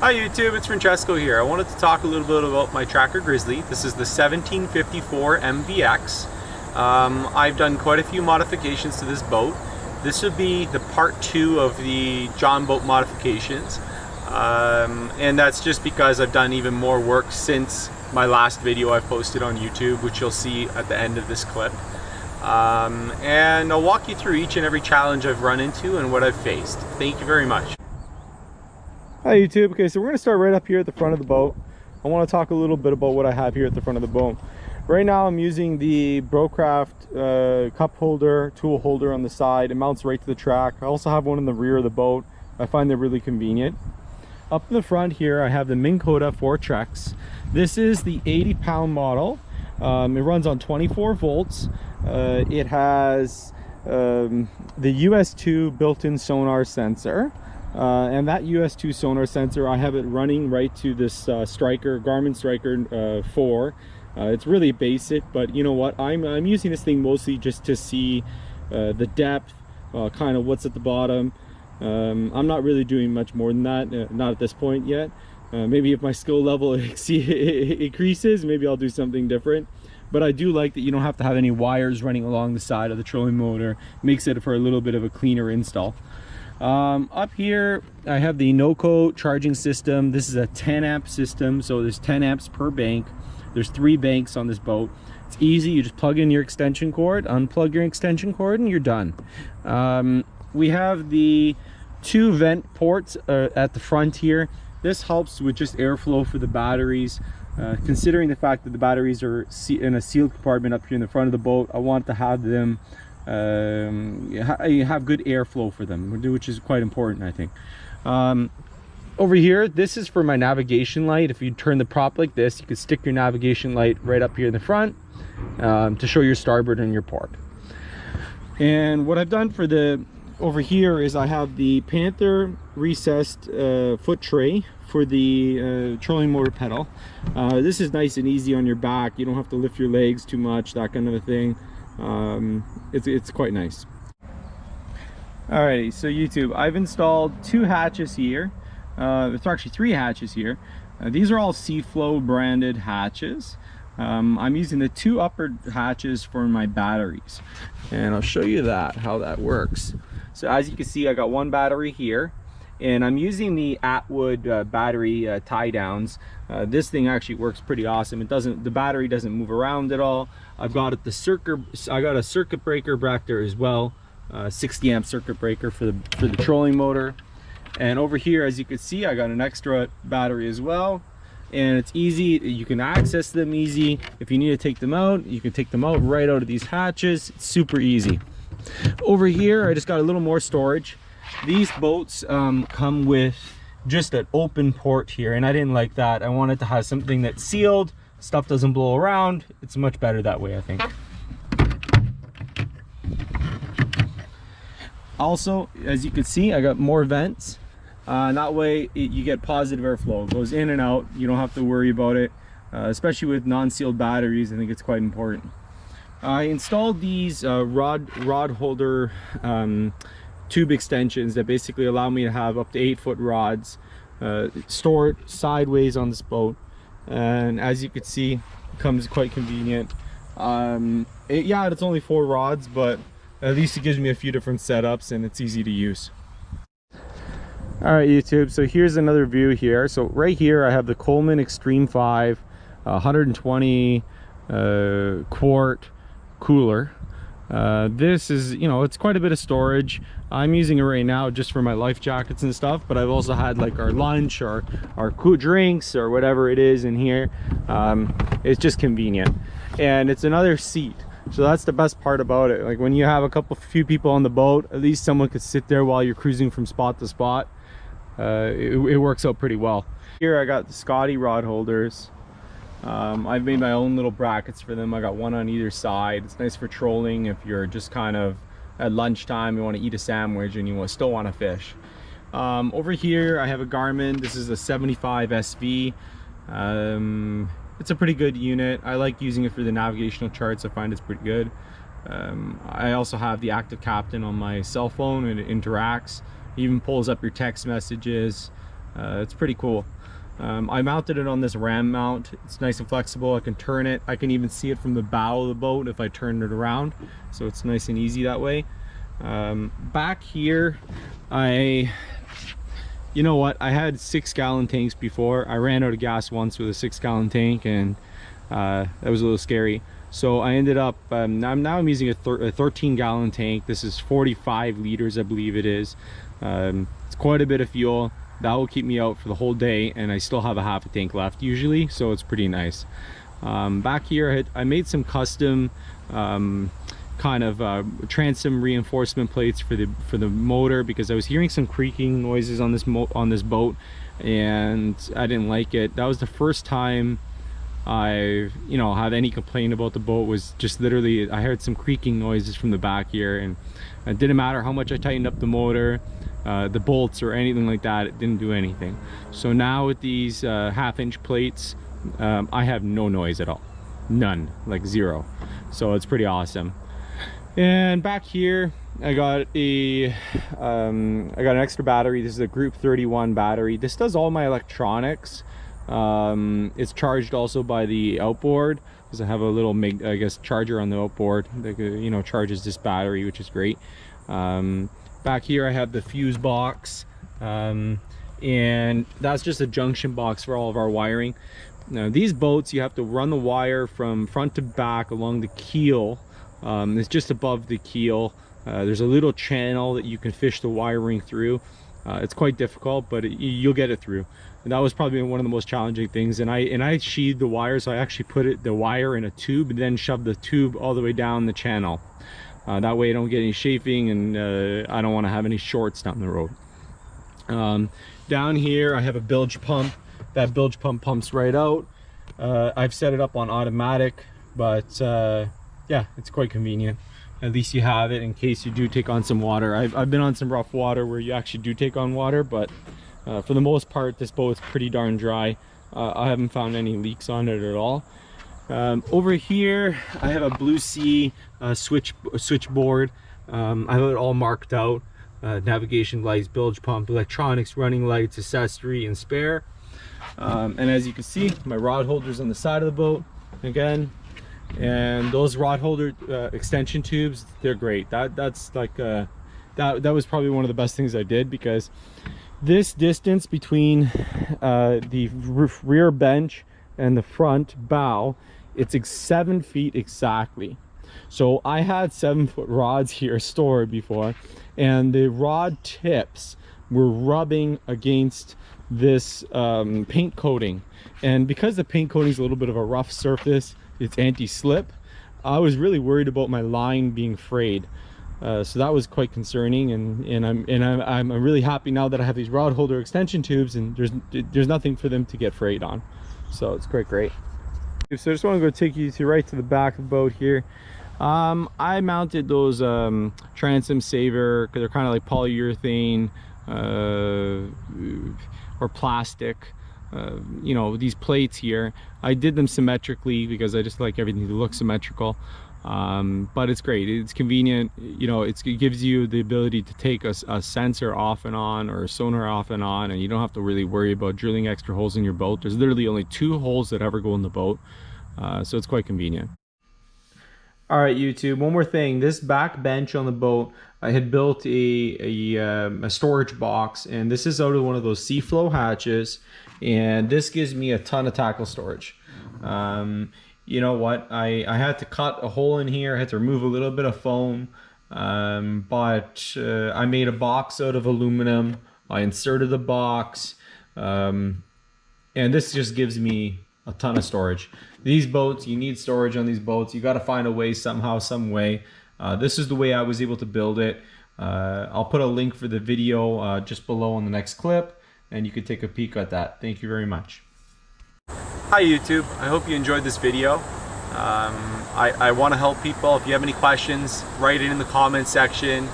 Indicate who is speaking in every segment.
Speaker 1: Hi YouTube, it's Francesco here. I wanted to talk a little bit about my tracker Grizzly. This is the 1754mvx. I've done quite a few modifications to this boat. This would be the part 2 of the Jon boat modifications. And that's just because I've done even more work since my last video I posted on YouTube, which you'll see at the end of this clip. And I'll walk you through each and every challenge I've run into and what I've faced. Thank you very much.
Speaker 2: Hi YouTube. Okay, so we're going to start right up here at the front of the boat. I want to talk a little bit about what I have here at the front of the boat. Right now I'm using the Brocraft cup holder, tool holder on the side. It mounts right to the track. I also have one in the rear of the boat. I find they're really convenient. Up in the front here I have the Minn Kota 4 Trex. This is the 80-pound model. It runs on 24 volts. It has the US2 built-in sonar sensor. And that US2 sonar sensor, I have it running right to this Garmin Striker 4. It's really basic, but you know what, I'm using this thing mostly just to see the depth, kind of what's at the bottom. I'm not really doing much more than that, not at this point yet. Maybe if my skill level increases, maybe I'll do something different. But I do like that you don't have to have any wires running along the side of the trolling motor. Makes it for a little bit of a cleaner install. Up here I have the NOCO charging system. This is a 10 amp system, so there's 10 amps per bank. There's 3 banks on this boat. It's easy. You just plug in your extension cord, unplug your extension cord, and you're done. We have the 2 vent ports at the front here. This helps with just airflow for the batteries. Considering the fact that the batteries are in a sealed compartment up here in the front of the boat, I want to have them have good airflow for them, which is quite important, I think. Over here, this is for my navigation light. If you turn the prop like this, you can stick your navigation light right up here in the front to show your starboard and your port. And what I've done for the over here is I have the Panther recessed foot tray for the trolling motor pedal. This is nice and easy on your back. You don't have to lift your legs too much, that kind of a thing. It's quite nice. Alrighty, so YouTube, I've installed 2 hatches here. It's actually 3 hatches here. These are all Seaflow branded hatches. I'm using the 2 upper hatches for my batteries, and I'll show you how that works. So as you can see, I got 1 battery here, and I'm using the Atwood battery tie downs. This thing actually works pretty awesome. The battery doesn't move around at all. I've got a circuit breaker back there as well, 60 amp circuit breaker for the trolling motor. And over here, as you can see, I got an extra battery as well, and it's easy. You can access them easy. If you need to take them out, you can take them out right out of these hatches. It's super easy. Over here, I just got a little more storage. These boats come with just an open port here, and I didn't like that. I wanted to have something that's sealed, stuff doesn't blow around. It's much better that way, I think. Also, as you can see, I got more vents. That way you get positive airflow. It goes in and out. You don't have to worry about it, especially with non-sealed batteries. I think it's quite important. I installed these rod holder tube extensions that basically allow me to have up to 8-foot rods stored sideways on this boat, and as you can see, it comes quite convenient. Yeah, it's only 4 rods, but at least it gives me a few different setups and it's easy to use. All right, YouTube, so here's another view here. So right here I have the Coleman Extreme 5 120 quart cooler. This is, it's quite a bit of storage. I'm using it right now just for my life jackets and stuff, but I've also had like our lunch or our cool drinks or whatever it is in here. It's just convenient, and it's another seat. So that's the best part about it. Like when you have a few people on the boat, at least someone could sit there while you're cruising from spot to spot. It works out pretty well. Here I got the Scotty rod holders. I've made my own little brackets for them. I got 1 on either side. It's nice for trolling if you're just kind of at lunchtime, you want to eat a sandwich and you still want to fish. Over here I have a Garmin. This is a 75 SV. It's a pretty good unit. I like using it for the navigational charts. I find it's pretty good. I also have the Active Captain on my cell phone, and it interacts. It even pulls up your text messages. It's pretty cool. I mounted it on this ram mount. It's nice and flexible. I can turn it. I can even see it from the bow of the boat if I turn it around, so it's nice and easy that way. Back here, you know what, I had 6-gallon tanks before. I ran out of gas once with a 6-gallon tank, and that was a little scary. So I ended up now I'm using a 13-gallon tank. This is 45 liters, I believe it is. It's quite a bit of fuel. That will keep me out for the whole day, and I still have a half a tank left usually, so it's pretty nice. Back here I made some custom kind of transom reinforcement plates for the motor, because I was hearing some creaking noises on this boat, and I didn't like it. That was the first time I had any complaint about the boat. Was just literally I heard some creaking noises from the back here, and it didn't matter how much I tightened up the motor, the bolts or anything like that, it didn't do anything. So now with these half-inch plates, I have no noise at all, none, like zero. So it's pretty awesome. And back here I got an extra battery. This is a Group 31 battery. This does all my electronics. It's charged also by the outboard, because I have a little charger on the outboard that charges this battery, which is great. Back here I have the fuse box, and that's just a junction box for all of our wiring. Now these boats, you have to run the wire from front to back along the keel. It's just above the keel. There's a little channel that you can fish the wiring through. It's quite difficult, but you'll get it through. And that was probably one of the most challenging things. And I sheathed the wire, so I actually put the wire in a tube and then shoved the tube all the way down the channel. That way I don't get any chafing, and I don't want to have any shorts down the road. Down here I have a bilge pump. That bilge pump pumps right out. I've set it up on automatic, but yeah, it's quite convenient. At least you have it in case you do take on some water. I've been on some rough water where you actually do take on water, but for the most part this boat is pretty darn dry. I haven't found any leaks on it at all. Over here I have a Blue Sea switchboard. I have it all marked out. Navigation lights, bilge pump, electronics, running lights, accessory, and spare. And as you can see, my rod holders on the side of the boat again. And those rod holder extension tubes, they're great. That's like that was probably one of the best things I did, because this distance between the rear bench and the front bow, it's 7 feet exactly. So I had 7-foot rods here stored before, and the rod tips were rubbing against this paint coating, and because the paint coating is a little bit of a rough surface, it's anti-slip, I was really worried about my line being frayed. So that was quite concerning, and I'm really happy now that I have these rod holder extension tubes, and there's nothing for them to get frayed on. So it's quite great. So I just want to go take you right to the back of the boat here. I mounted those transom saver, because they're kind of like polyurethane or plastic. These plates here, I did them symmetrically because I just like everything to look symmetrical. But it's great, it's convenient. It gives you the ability to take a sensor off and on, or a sonar off and on, and you don't have to really worry about drilling extra holes in your boat. There's literally only 2 holes that ever go in the boat, so it's quite convenient. All right, YouTube, one more thing. This back bench on the boat, I had built a storage box, and this is out of one of those seaflow hatches, and this gives me a ton of tackle storage. You know what, I had to cut a hole in here. I had to remove a little bit of foam, but I made a box out of aluminum. I inserted the box, and this just gives me a ton of storage. These boats, you need storage on these boats. You got to find a way somehow, some way. This is the way I was able to build it. I'll put a link for the video just below on the next clip, and you can take a peek at that. Thank you very much.
Speaker 1: Hi YouTube, I hope you enjoyed this video. I want to help people. If you have any questions, write it in the comment section,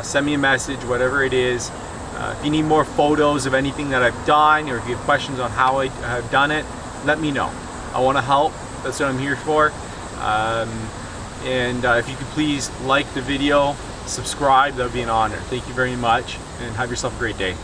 Speaker 1: send me a message, whatever it is. If you need more photos of anything that I've done, or if you have questions on how I have done it, let me know. I want to help. That's what I'm here for. If you could please like the video, subscribe, that would be an honor. Thank you very much, and have yourself a great day.